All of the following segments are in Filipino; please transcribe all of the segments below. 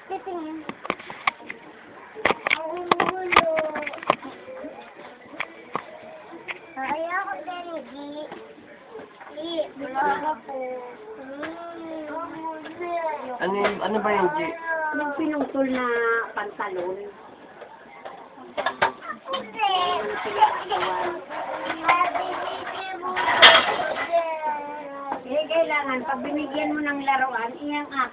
titingin. Ang ulo. Kaya ako din, wala po. Ano ba yung G? Yung pinungtol na pantalon. Kailangan, pag binigyan mo ng laruan, iyang 4.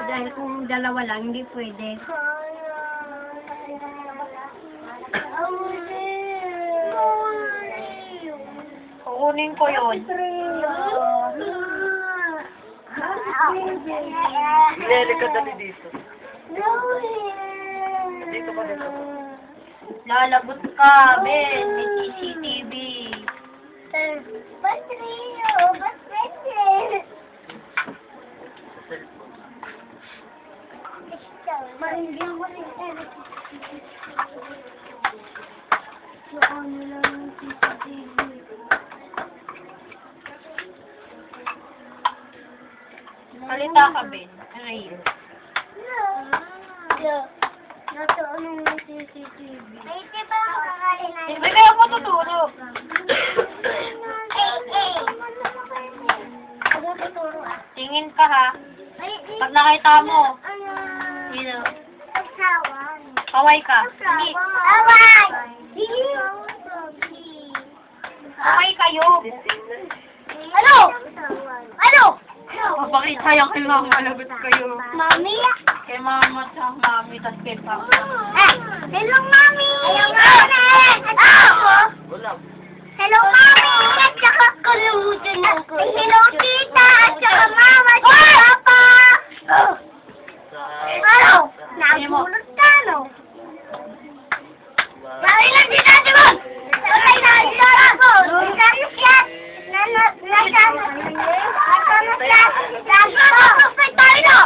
Dahil kung 2 lang, hindi pwede. Kukunin ko yun. Lele ka dali dito. Dito ka dito. Lalagot ka, Ben. May CCTV. Ba't Rio? Ba't pwede? Marindihan ko rin yung ano lang yung CCTV. Halita ka, Ben. Ano yun? Nasa ano yung CCTV? Ay, diba ako kakain na Hindi kaya ako tutulog. Tingin ka, ha? Pag nakita mo, sino? Asawan. Kaway ka. Hindi. Asawan! Kaway kayo. Ano? Ano? Bakit kaya kayo mamalagot kayo? Mami? Kay mama at mami, tas kay papa. Hello, Mami! Hello, Mami! Wala. Hello, Mami! At saka kalimutan ako. Hello, Tita! At saka Mama! At saka Papa! Ano? Nagulot ka, no? Dali lang si Tati mo! Dali lang si Tati mo! Nasayos yan! Nasayos yan! Nasayos tayo!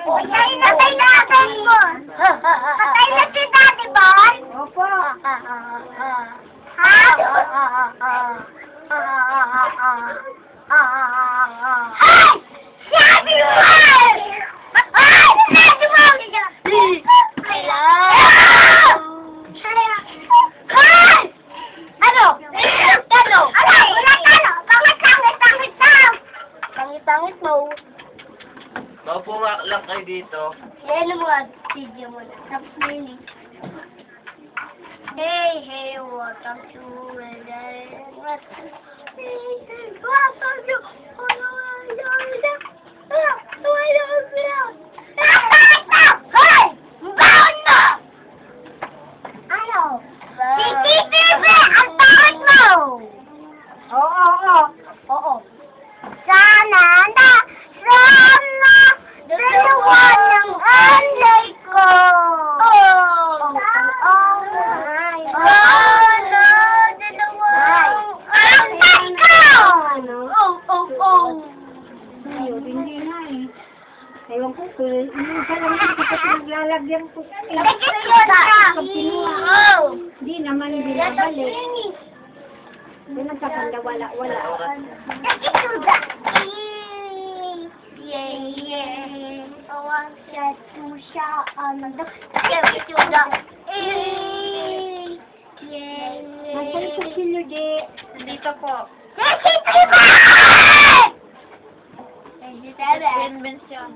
Patay na natin mo! Patay na si Daddy Boy! Opo. Ha? Ay! Daddy Boy! Ay! Daddy Boy! Hello! Ay! Ano? Ano? Ay! Wala talo! Pangit daw! Pangit mo. Maupo nga lang kayo dito. Yan mo nga, video mo na. Tapos nini. Hey, welcome to welcome to Hey! Baon mo! Ano? CCTV! Ang tawad mo! Oo. Sana dalawa ng anday ko. Ayun, hindi na eh. Ewan ko, isa lang din kapag naglalagyan ko. Hindi naman binabalik. Doon ang kakanda, wala. Nasaan sa sino, Di? Dito po. Convention.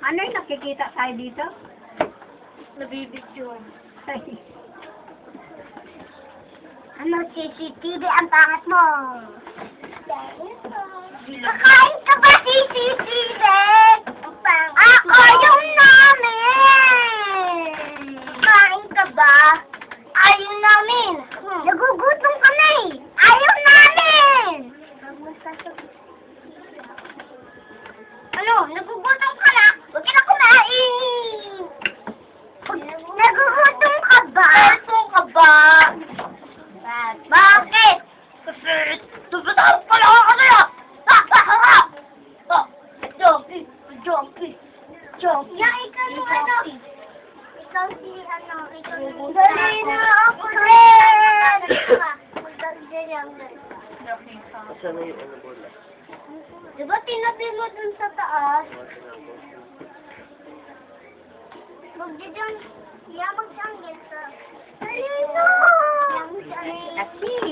Ano yung nakikita tayo dito? Nabibidyoan. Ay, Ano, CCTV ang pangat mo? Kakain ka ba, CCTV? Ako yung namin! Kain ka ba? Ayaw namin! Nagugutom kami! Ayaw namin! Ano? Nagugutom ka na? Huwag ka na kumain! Nagugutom ka ba? Nagugutom ka ba? Bakit? Kasi tumatawag pala ako sa'yo! Jumpy! Yan, ikaw yung ano? Ikaw si ano? Dali na ako rin! Saan na yung ano bola? Diba tinabi mo dun sa taas? Magdiyan. Yeah, magdiyan sa... Alino! Kasi,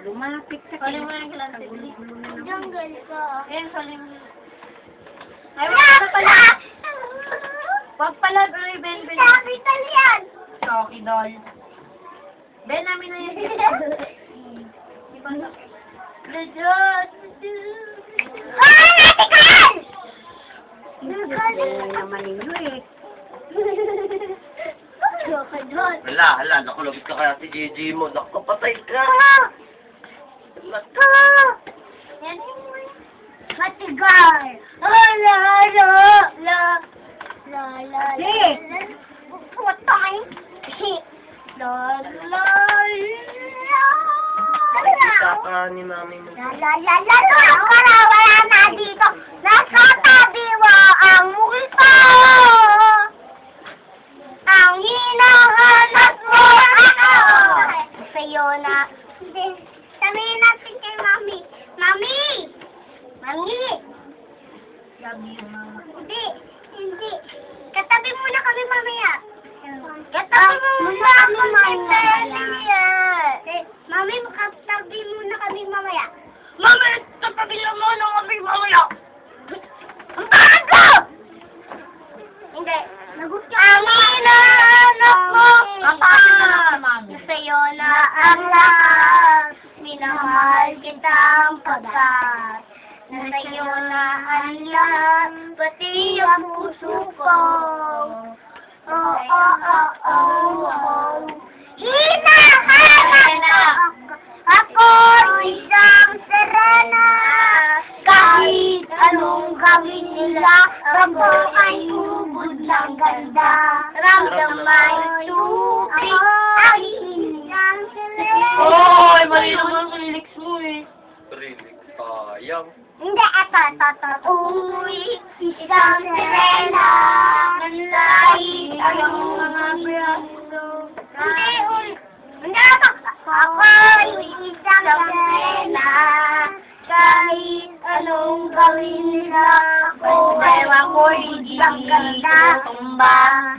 lumapit ka. Sorry mo yung klase. Jungle ka. Ayan, sorry mo. Ay, wala pala! Wag pala, Ben. Capital yan! Rocky doll. Ben, namin na yun. The Diyos! Ay, natikal! Hindi naman ninyo eh. Hala, nakulabit ka kaya si Gigi mo. Nakapatay ka! Hala ka! Yan. Matigal! La. Putay! La. Nakita ka ni mami mo. Wala na dito. Nakatabi mo ang multo. Ang hinahanap mo ako. Sa'yo na. Sabihin natin kay Mami. Mami! Hindi. Katabi muna kami mamaya. Katabi muna kami mamaya. Mami, makatabi muna kami mamaya. Mami, katabi lang muna kami mamaya. Ang bakit ko! Hindi. Ang hinahanap mo. Kapatid na lang si Mami. Sa'yo na ang lahat. Minamahal kitang pagkat. Sa'yo na ang lahat. Pati ang puso ko. Hinahanap ako isang serena. Kahit anong gawin nila, ako ay ubod ng ganda. Ramdamay tubig ang isang serena. Oy, mali naman ang lyrics mo eh. Rinig. Sayang. Hindi, ito. Uy, isang serena. Nanlahit ang mga braso. Hindi ako. Ako'y isang serena. Kahit anong gawin nila, ako'y isang ganda.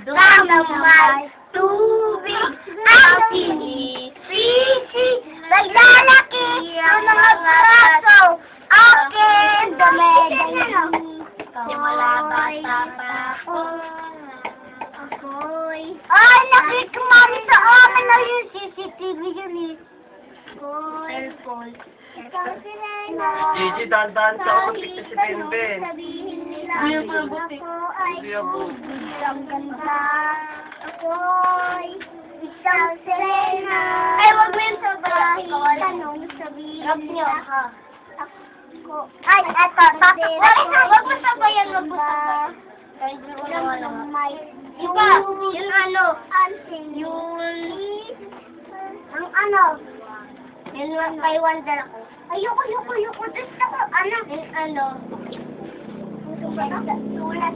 Ramdamay tubig ang sinisisi. Naglalaki ang mga braso. Akin, dami-dami. Simula bata pa ako. Ay, nakikumami sa amin na yung CCTV yun eh. Cellphone. Gigi, dahan-dahan ka. Kapit si Ben. Sabihin nila, Ayaw ko ng buti. ako ay Hindi ako. isang ganda. Ako'y isang serena. Ay, wag mo yung sabahin. Tanong sabihin nila. Ay, eto. Wag mo sabayan, wag mo sabayan. Iba, yung ano, yung ano, yung one by one dala ko. Ayoko. Gusto ko, ano, yung ano. Sulat.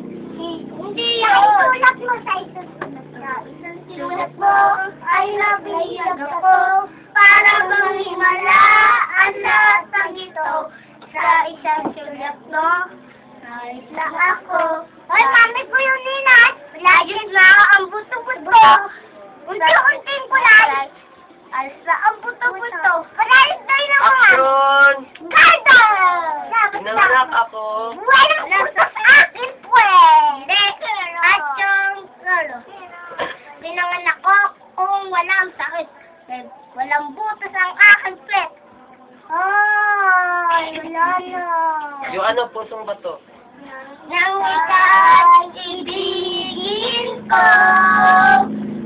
Hindi yun. Sulat mo sa isang sulat mo. I love you ako. Para bang himala ang lahat ng ito. Sa isang sulat mo. Nais lang ako. Ay, mami ko yung ninay. Lagi na ang buto-buto. Unti-unting kulay. Alsa ang buto-buto. Palayos tayo na mga. Action! Ganda! Pinanganak ako. Walang puso sa akin, pwede. At yung, pinanganak ko kung walang sakit. Walang butas ang aking pwet. Ay, wala na. Yung ano, pusong bato. Nang ika'y ibigin ko,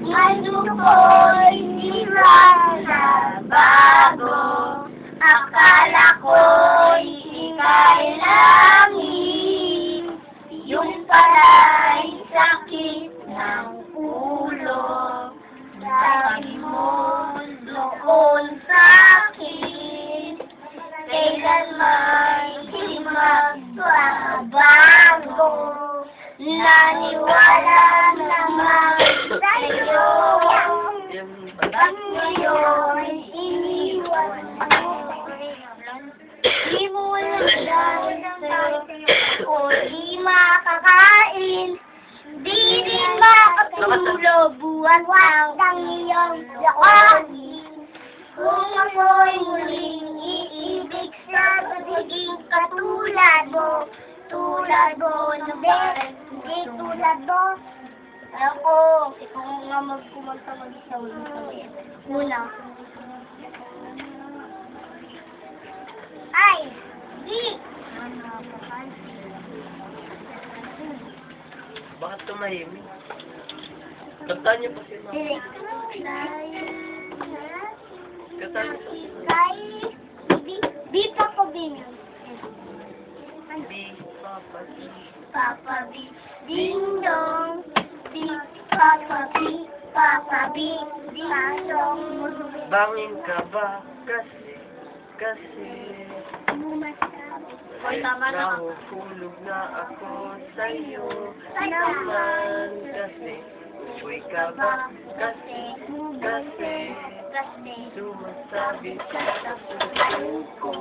mundo ko'y sira na bago. Akala ko'y ika'y langit, yung pala'y sakit ng ulo. Sabi mo doon sa'kin, kailanman di magbabago. Naniwala naman sa'yo, Yung at ngayon ulo, buwan ng iyong lakonin. Kung ako'y muling iibig sa pagiging katulad mo na Ben, hindi tulad mo. Ako, ikaw nga kumanta mag-isa ulit sabihin. Una. Ay, di. Bakit tumahimik? Kantaan niyo pa si Mama. Kantaan niyo pa si Mama. Di Papa B. Di, Papa, di. Papa B. Ding dong. Di Papa B. Papa B. Ding dong. Bangin ka ba? Kasi Hoy, tama na. nahuhulog na ako sa'yo naman kasi uwi ka ba? Kasi sumasabi ka sa puso ko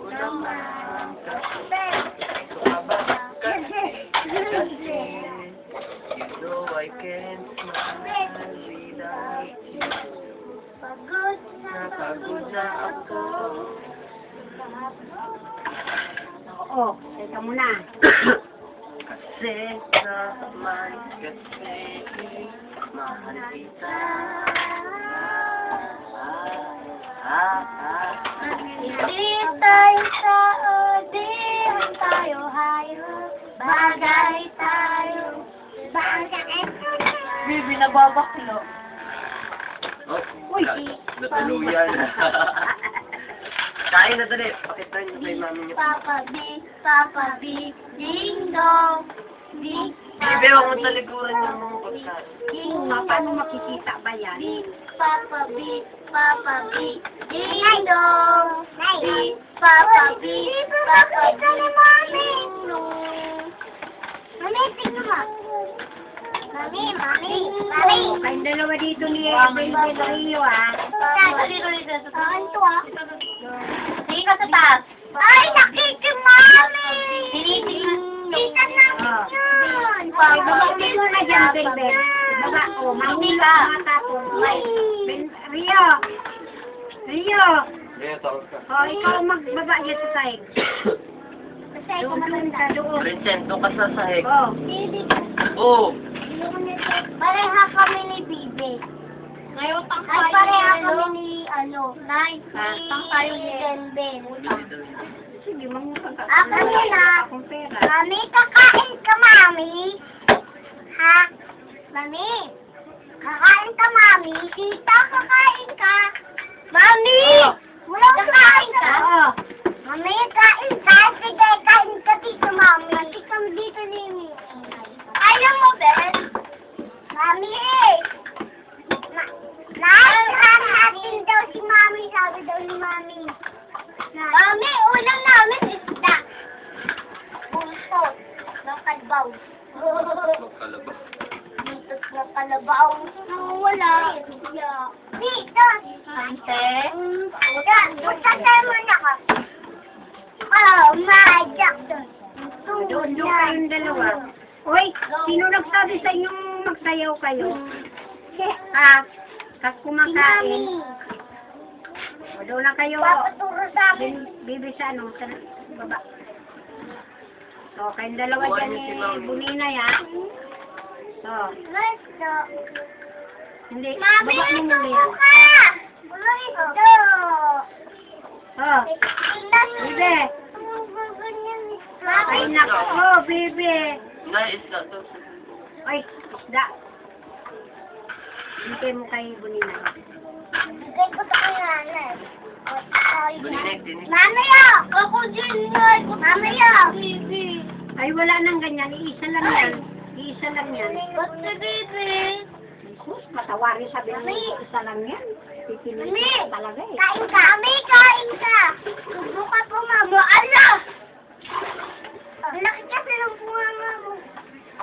naman kasi ito ka ba? Kasi you know I can't smile without you. Napagod na ako. Oo, teka muna. Kasi naman kasi mahal kita. Hindi tayo di tayo hayop. Bagay tayo. Bibi, nababaklo. Oh, Uy, natuluyan. Kain na dali. Pakita niyo kay mami niyo. Papa B, ding dong. Ding, Bibi, huwag mo talikuran yung mga pagkain. ding, oo nga, paano makikita ba yan? ding, Papa B, ding dong. Ding, Papa B, ding dong. Mami, tingnan mo. Mami. Kayong dalawa dito ni Benben Rio, ha? Dito. Saan to, ah? Tingin ka sa taas. Ay, nakikimami! Kita namin yun! Ay, bumalik mo na dyan, Benben. Baba, oh, mahula mga tapon. Ay, Rio! Oh, ikaw magbaba dyan sa sahig. Kasi ko Doon ka, doon. Prinsento ka sa sahig. Oh, Oo. Pareha kami ni Bibi. Ngayon, tang Ay, tayo pareha ni kami ni, Nay. Tang tayo ni Ben. sige, mangutang ka. Ako yun, ah. Akong pera. Mami, kakain ka, Mami. Ha? Mami, kakain ka, Mami. Tita, kakain ka. Mami! Wala kakain ka? Oo. Mami, kain ka. Sige, kain ka dito, Mami. Ikaw dito ni Mimi. Ayaw mo, Ben? Mami! Nakasirahan natin daw si Mami. Sabi daw ni Mami. Mami, ulam namin isda. Bunso. Ng kalabaw. Kalaba. Dito na kalabaw. Wala. Dito. Ante. Punta tayo muna ka. Oh, my Jackson. Doon kayong dalawa. Uy, sino nagsabi sa inyong magsayaw kayo? Ha? Kag kumakain. O, doon lang kayo. Papaturo sa akin. Bibi sa ano, sa baba. So, kayong dalawa dyan Buwan niyo si ni Mami. Bunina yan. So, Let's go. hindi, Mami, baba ninyo ito yan. ka. Ito. Oh, Bibi. Ay, nako, Bibi. Isda to. Ay, da. Hintay mo kay Bunina. Bigay ko sa kanya. Balinig, dinig. Mami, oh! Ako din, Mami, oh! Ay, wala nang ganyan. Iisa lang yan. Iisa lang yan. Ba't si Bibi? Jesus, patawarin sabi mo, isa lang yan. Pipiliin Mami! ka talaga eh. Kain ka! Mami, kain ka! Subukan po, Mama. Ala! Ang laki kasi ng bunga mo.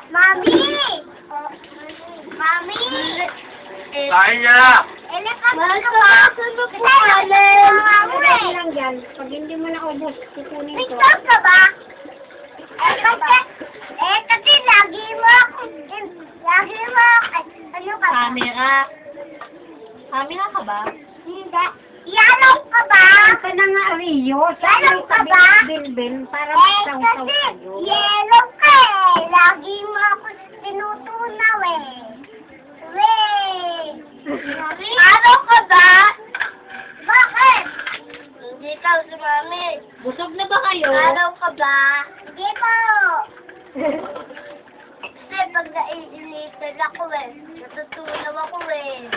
Mami! Mami! Kain niya! Mahal ka ba? Sunog ka namin! Lagi lang yan. Pag hindi mo na ubos, kukunin ko. TikTok ka ba? Kasi lagi mo ako camera. Camera ka ba? Hindi. Yellow ka ba? Ito na nga, Rio. Yellow ka ba? Bilbil, para Eh, magsaw-saw kasi kayo. yellow ka eh. Lagi mo ako tinutunaw eh. Wait. Yellow ka ba? Bakit? Hindi ka si Mami. Busog na ba kayo? Yellow ka ba? Hindi po. Kasi pag naiinitan ako eh. Natutunaw ako eh.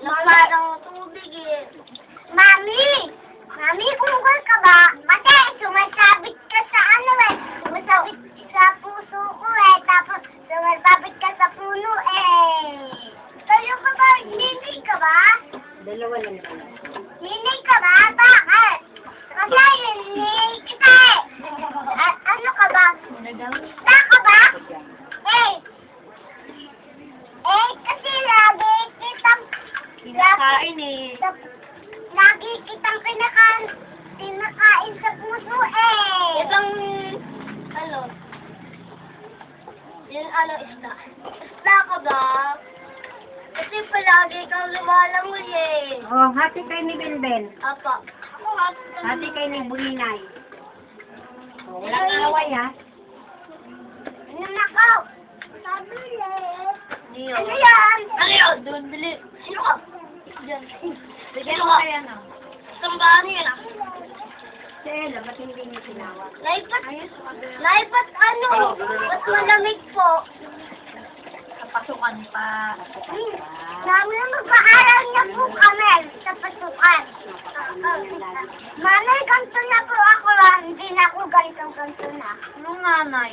Na parang tubig eh. Mami! Mami, ungol ka ba? Mate, sumasabit ka sa ano eh. Sumasabit sa puso ko eh. Tapos sumasabit ka sa puno eh. Kayo ka ba? Nini ka ba? Dalawa lang pala. Nini ka ba? Bakit? Kasi nini kita eh. Ano ka ba? Ta ka ba? Eh! Eh, kasi lagi kitang Kinakain eh. Lagi kitang kinakain sa puso eh. Itong, ano? Yun ano isda? Isda ka ba? Kasi palagi kang lumalangoy eh. Oh, hati kayo ni Bilbil. Apa. Ako Hati kayo ni Bulinay. Oh, walang away ha. Nanakaw. Sabi eh. Niyo. Ano yan? Ano yun? Doon, dali. Sino ka? Diyan. Bigyan mo kaya na. Sambahan yun ah. Si Ella, ba't hindi niyo tinawag? Laipat ano? Mas malamig po. Pasukan pa. Sabi na mag-aaral na po kami sa pasukan. Mami, ganito na po ako ah. Hindi na ako ganito na. Anong nanay?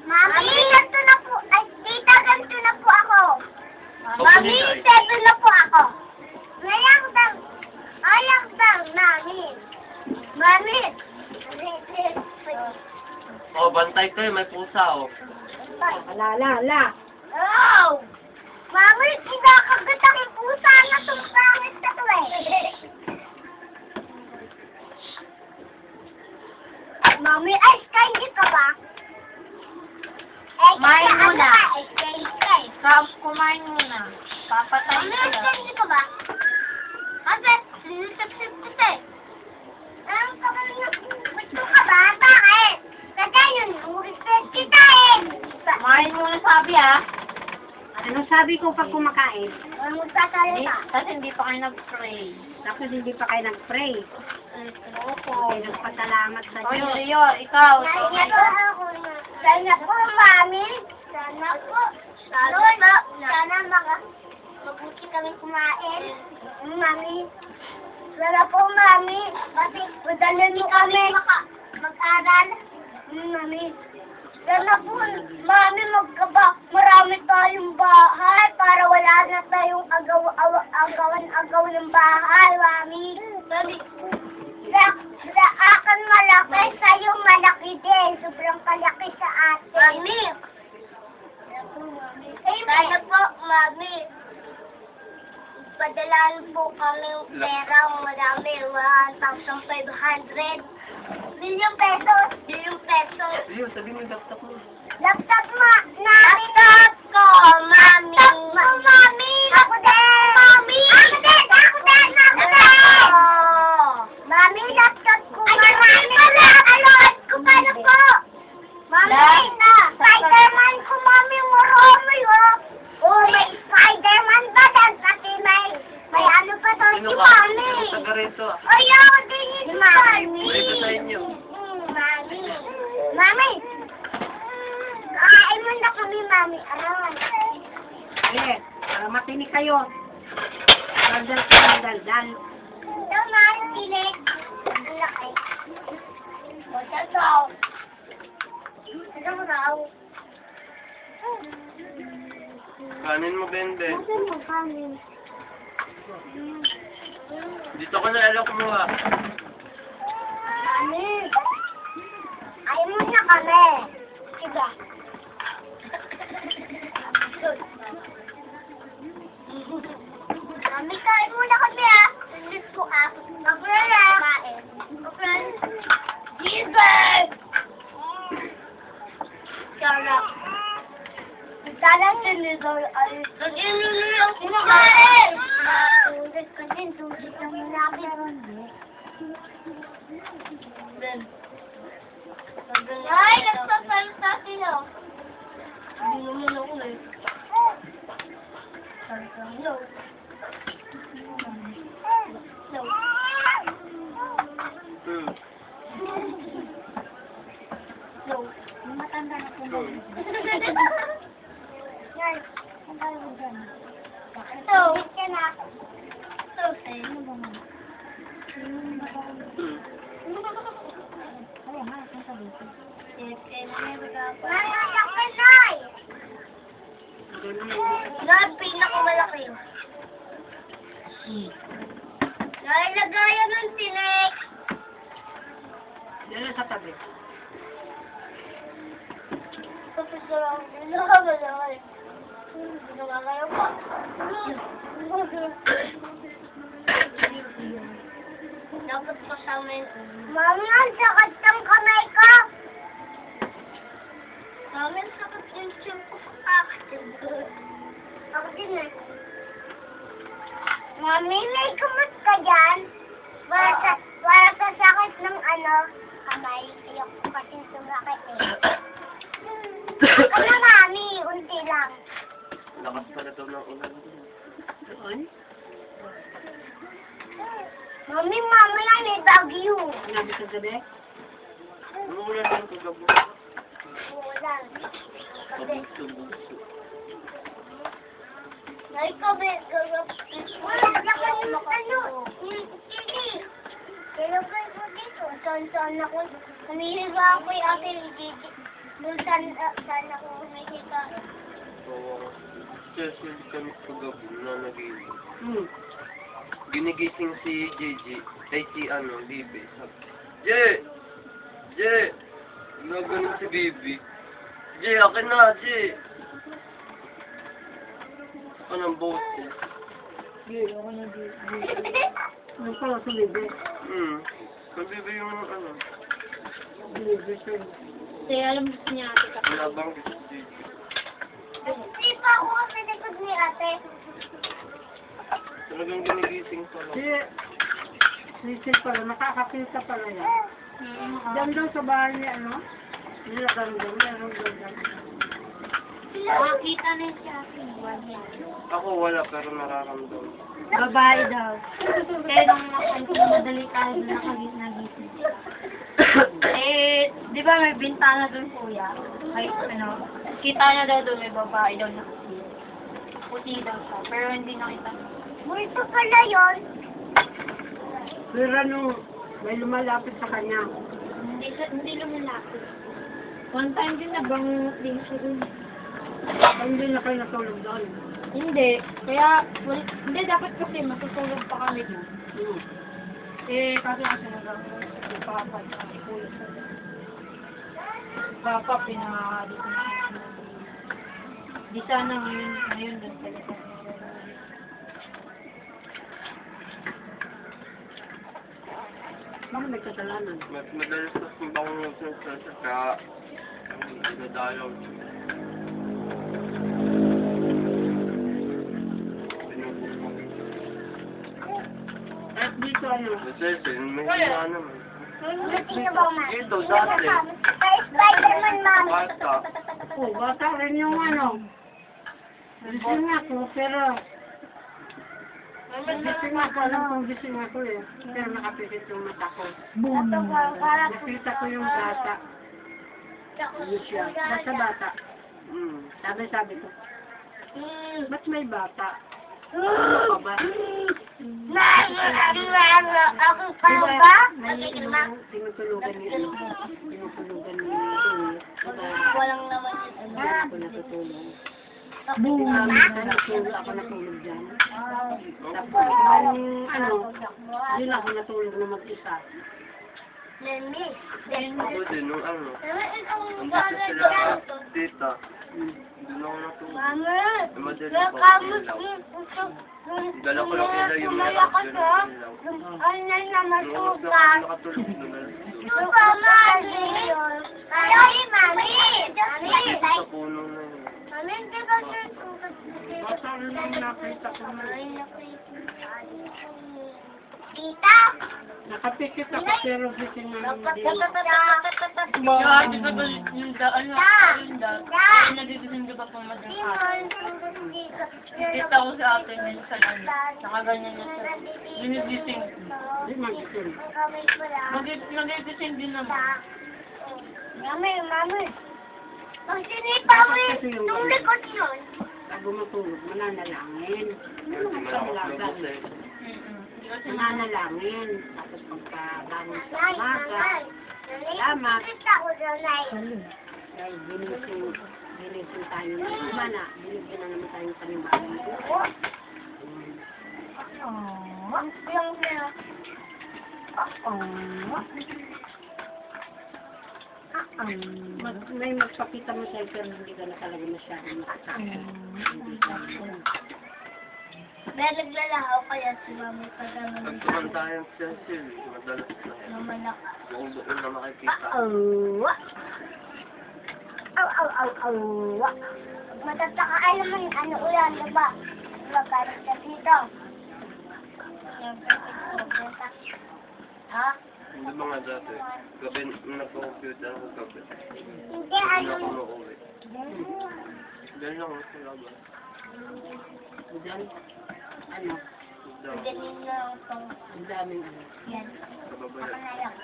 Mami, ganito na po. Ay, tita, ganito na po ako. Mami, 7 na po ako. Ngayang daw. Ayang daw, mami. Mami. Oh, bantay kayo, may pusa oh. Ala. Oh! Mami, kinakagat ang pusa na itong pangit na to eh. Mami, ice candy ka ba? Kumain muna. Ice candy. Kumain muna. Papatayin Mami, ice sila. candy ka ba? Kasi, sinisip-sip kita eh. Ang kapal na, gusto ka ba? Bakit? Kasi yun, respect kita eh. Kumain muna sabi ah. Ano sabi ko pag kumakain? Ang magsasalita. Kasi hindi pa kayo nag-pray. Tapos hindi pa kayo nag-pray. Opo. Hindi nagpasalamat sa Oy, Diyos. Rio, ikaw. Sana po, mami. Sana po. Sana mabuti kami kumain. Mami. Sana po, mami. Kasi madalan mo kami mag-aral. Mami. Sana po, mami, marami tayong bahay para wala na tayong agawan ng bahay, mami. Mami. Sa akin malaki, sa'yo malaki din. Sobrang kalaki sa atin. Mami! Sana po, mami. Padalaan po kami yung pera, marami, 1,500. Milyong pesos. Ayun, sabi mo yung laptop mo. Laptop namin. Laptop ko, mami. Laptop ko, mami. Ako din. Mami. Ako din. Mami, laptop ko. Mami, laptop ko pala po. Mami, Spider-Man ko, mami. Marami, oh. Oh, may Spider-Man ba dan? Kasi may ano pa to si mami. Sino taga rito ah? Ayaw, din si mami. Dito sa inyo. Mami. Mami. Kakain mo na kami, mami. Aray. Eh, para matinig kayo. Daldal. Ito, mami, tinik. Ang laki. What's up? Ano raw? Kanin mo, Bende. Nasaan mo, mami? Dito ko na alam kumuha. Mami. Ayaw mo na kami. Diba? Mami, kain muna kami ah. Lilis ko ah. Mag-rala. Kain. Jesus! Sarap. Sarap sinidol naman ako eh. No. No. Hmm. No. Matanda na po mo. Yan. Ang kaya mo dyan. So, ka na. So, ano ba mo? Hmm. Ay, ha, ang sabi ko. Naiyak ka, Nay! Nay, pinakamalaki. Nay, lagayan ng tinik. Yan sa tabi. Tapos na lang, pinakamalaki. Pinakakayo pa. Dapat pa sa amin. Mami, ang sakit ng kamay ko. Mami, ang sakit yung chin ko sa akin. Ako din eh. Mami, may kumot ka dyan? Para sa sakit ng kamay. Ayoko kasi sumakit eh. Ano, Mami? Unti lang. Lakas pala daw ng ulan. Doon? Mami, mamaya may bagyo. Sinabi sa gabi? Ano ulan lang kagabi? Ulan. Pabugso-bugso. Ay, kabe. Wala naman yung TV. Kaya ko dito. Saan ako. Humihiga ako yung aking Gigi. Doon saan ako humihiga. Oo. Kasi kami kagabi na nag-iwan. Hmm. Ginigising si JJ. Ay si Bibi. Sabi, J! Nagano si Bibi. J, akin na, J! Ako ng bote. Ano pala sa libe? Si Bibi yung Libe siya. Kasi alam niya ate ka. Nabang si JJ. Hindi pa ako kasi likod ni ate. Talagang ginigising pa lang. Listen pala, nakakapinta pala yan. Diyan daw sa bahay niya, nilagamdam, nilagamdam. Makita na siya. Ako wala pero nararamdaman. Babae daw. Kaya nung madali tayo doon nagising. Di ba may bintana doon, kuya? Ay, kita niya daw doon, may babae daw na puti daw siya, pero hindi nakita. Multo pala yun. Pero may lumalapit sa kanya. Hindi lumalapit. One time din nabangungot din siya doon. Hindi na kayo natulog doon. Hindi, kaya, hindi, dapat kasi matutulog pa kami doon. Kasi nagawa si Papa, si Kuya. Papa, pinakadito na. Di sana ngayon din talaga. Bakit may kasalanan? Madalas na simbang sa kaya nagdadalaw. At dito Kasi may hiya naman. Buti na ba, Ma? Ito, dati. Kay Spider-Man, Mami. Bata. bata rin yung gising ako, pero gising ako, alam kong gising ako eh. Pero nakapisit yung mata ko. Nakita ko yung bata. Ano siya? Bata. Sabi ko, ba't may bata? Ano ka ba? Ako pa ba? May tinutulugan niya. Walang naman Ako natutulog. Ako natulog dyan. Tapos, yun ako natulog na mag-isa. Ako din, nung nandito sila tita. Doon ako natulog. Madali pa. Dala ko lang ilaw yung ilaw. Ano na Nung masuka? nakatulog doon. Suka, Mami! Ay, Mami! Sa puno na yun. Mami, hindi ka sure kung Bata rin yung nakita ko na. Tita! Nakapikit ako pero gising na hindi. Kaya dito ba yung daan na nagigising ka ba pang madaling araw? Kita ko sa atin minsan nakaganyan na siya. Ginigising. Hindi mag-isip. Nagigising din naman. Mami. Pag sinipawin, nung likod yun. Bago matulog, mananalangin. Hindi man ako lumabas eh. Hindi kasi Mananalangin. Tapos pagkabangon sa Nay, umaga, nanay. salamat. Nakita ko daw, Nay. Dahil binising tayo ng iba na. Binigyan na naman tayong panibagong buhay. Yung sila. May magpakita mo sa'yo pero hindi ka na talaga masyadong makakita. Hindi ka. May naglalahaw kaya si Mami pag ano. Nagtuman tayong Cecil. Madalas na. Mamanak. Buong-buong na makikita. Matataka ay naman ano ulan, diba? Magalit ka dito. Ha? Hindi ba nga dati? Gabi, nagpa-computer ako gabi. Hindi, Hindi ano? ako mauwi. Dahil lang ako sa labas. Diyan, ano, Hindi nila itong ang daming ano. yan. Sa babayan. Panayang.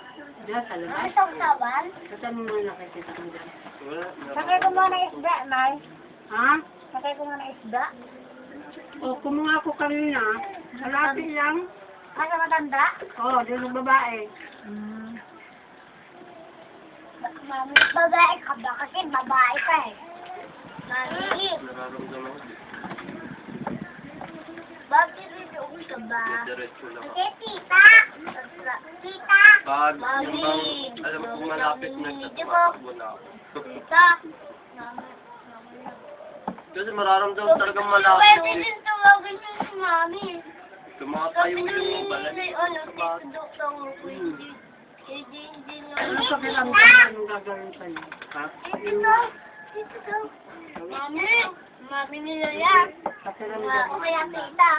Diyan sa Ano labas. itong saban? Kasi mo mga nakikita ko dyan. Wala. Sakay ko muna isda, May. Ha? Sakay ko muna isda. O, kumuha ko kanina. Malapit lang. Ano matanda? O, doon ang babae. Mami, babae ka ba? Kasi babae ka eh. Mami, Nararamdaman ko. bakit dito ka ba? Diretso lang ako. Kasi tita! Tita! Pag Mami! yung bang, alam ko malapit na Di ba? tumatakbo na ako. Tita! Kasi mararamdaman talagang malapit. Pwede eh. din tawagin niyo si Mami. Tumatayo Sabi nung yung balat ninay, ano, sa bata. tito daw ako hindi. Hindi Ano sa na. kiramdam anong gagawin sa'yo? Ha? Tito! Tito daw. Mami! Mami nila yan. Pakiramdam. O kaya tita.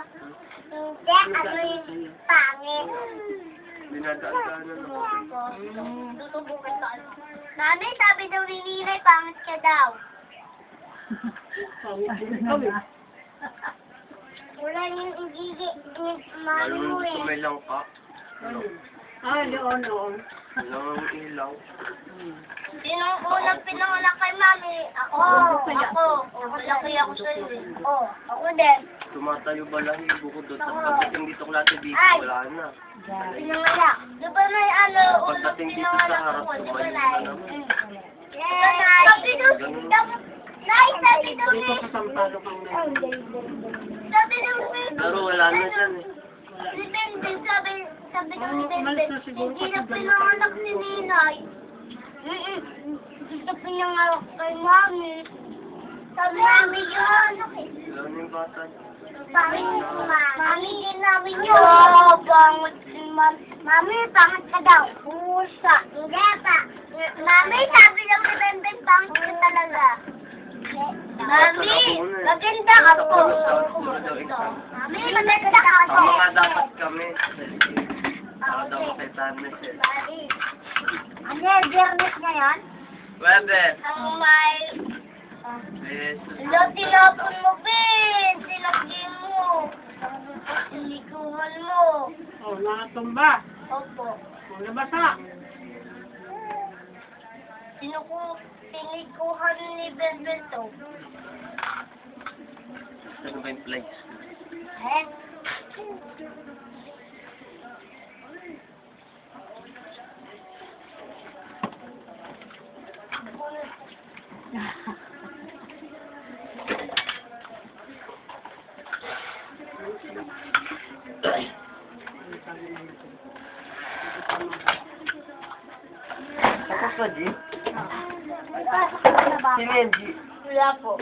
Hindi, ano yung pangit. Dinadaan-daanan ako. Tutubukin ka. Mami, sabi daw ni Ninay, pangit ka daw. Pangit din ikaw eh. Wala yung igigi, yung mami mo Lalo eh. may lang ka. Ano? Ah, noon. Lang ang ilaw. Sino ang unang pinanganak kay mami? Ako. Malaki ako sa iyo. Ako din. Tumatayo ba lang yung buko doon? Tapos pagdating dito ko lahat dito, wala na. Pinanganak. Di ba may ano, unang Pagdating dito sa pinanganak harap, ko? Di ba, tumayo Nay? na naman. Yes. Sabi daw, Nay, sabi daw Dito sa Sampalo kang sabi daw Pero wala na dyan eh. Si Benben, sabi daw ni umalis Benben, na siguro hindi na kasi pinanganak si Ninay. Gusto pinanganak kay Mami. Sabi namin yun. Wala na yung bata. Pangit si Mami din namin yun. Oo, pangit si Mami. Mami, pangit ka daw. Pusa. Hindi pa. Mami, sabi daw ni Benben, pangit ka talaga. Mami, maganda ka po. Mami, maganda ka po. Tama nga dapat kami. Baka daw makitahan eh. Ano yung biyernes ngayon? Webe! Ang may... Jesus. Hello, tinapon mo, Ben! Tinapin mo! Tinikuhan mo! Oh, nakatumba. Opo. Oh, nabasa. Tinikuhan ni Ben to. Ano ba yung place? Eh? Tapos na, G? Pasok ka na ba? Sino yan, G? Wala po.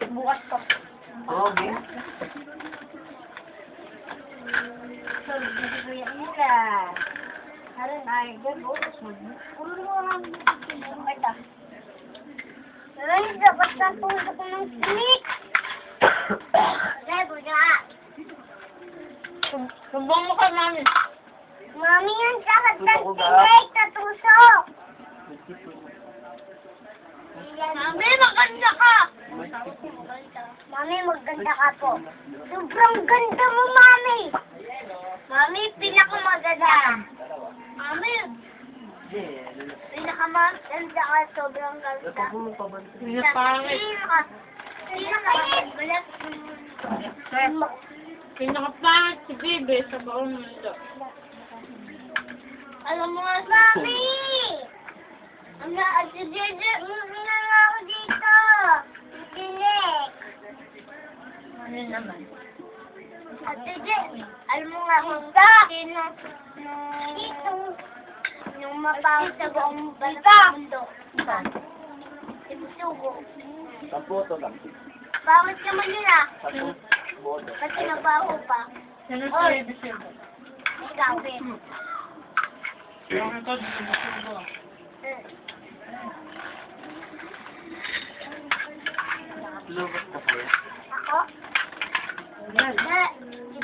Bukas pa. Oo, G? So, dito ko yan nila. Harin, ay, gabo. Ulo mo ang ito. Ay, dapat na puso ko ng sneak. Gabo na. Sumbong mo kay Mami. Mami, yan sa Tutok ko ba? katantinay, tatusok. Nagtipon. Mami, maganda ka! Mami, maganda ka po. Sobrang ganda mo, Mami! Mami, pinakamaganda. Mami, pinakamaganda ka, sobrang ganda. Pinapangit. Pinakabalat. Pinakapangit si Bebe sa buong mundo. Alam mo nga, Mami! Si Jeje, umina nga ako dito. Dinek. Ano naman? Ate Je, alam mo nga kung sa akin dito, yung mapangit sa buong mundo. Sinusugo. Tampoto lang. Bakit naman yun ah? Bodo. Kasi nabaho pa. Ano si Bebe siya? Ikaw, Ben. Bakit ka dito? Lubos ka po. Ako?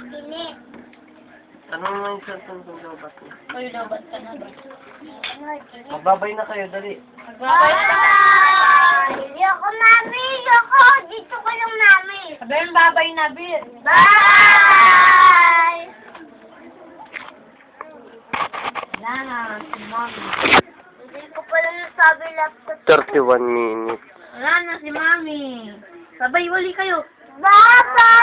Pili. Ano naman yung cellphone kung lubos mo? Uy, labat ka na ba? Magbabay na kayo, dali. Bye! Yoko, Mami! Yoko! Dito ka lang, Mami! Sabihin babay na, Bir. Bye! Wala na, si Mami. Hindi ko pala nasabi laptop. 31 minutes. Wala na si Mami. Sabay, uli kayo. Bye-bye!